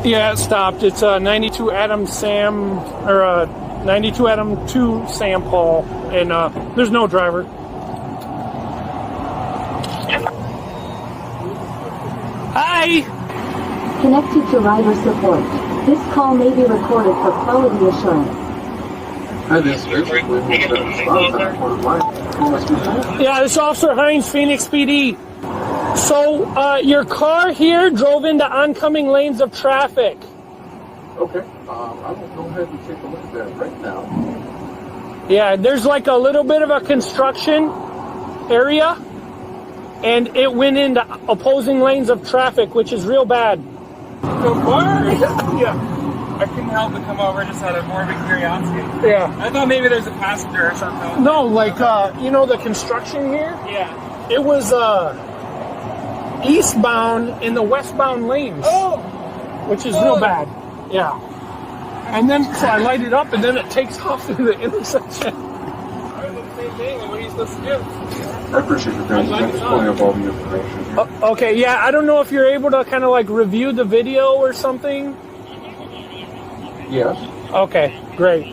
Yeah, it stopped. It's a 92 Adam Sam, or a 92 Adam 2 Sam Paul, and there's no driver. Hi! Connected to rider support. This call may be recorded for quality assurance. Yeah, this is Officer Hines, Phoenix PD. So, your car here drove into oncoming lanes of traffic. Okay, I will go ahead and take a look at that right now. Yeah, there's like a little bit of a construction area, and it went into opposing lanes of traffic, which is real bad. So far? Yeah. I couldn't help but come over just out of morbid curiosity. Yeah. I thought maybe there's a passenger or something. No, like, you know the construction here? Yeah. It was, eastbound in the westbound lanes. Oh! Which is real bad. Yeah. And then, so I light it up, and then it takes off through the intersection. I did the same thing. What are you supposed to do? I appreciate your time. Thanks for pulling up all the information. Okay, yeah, I don't know if you're able to kind of like review the video or something. Yes. Okay, great.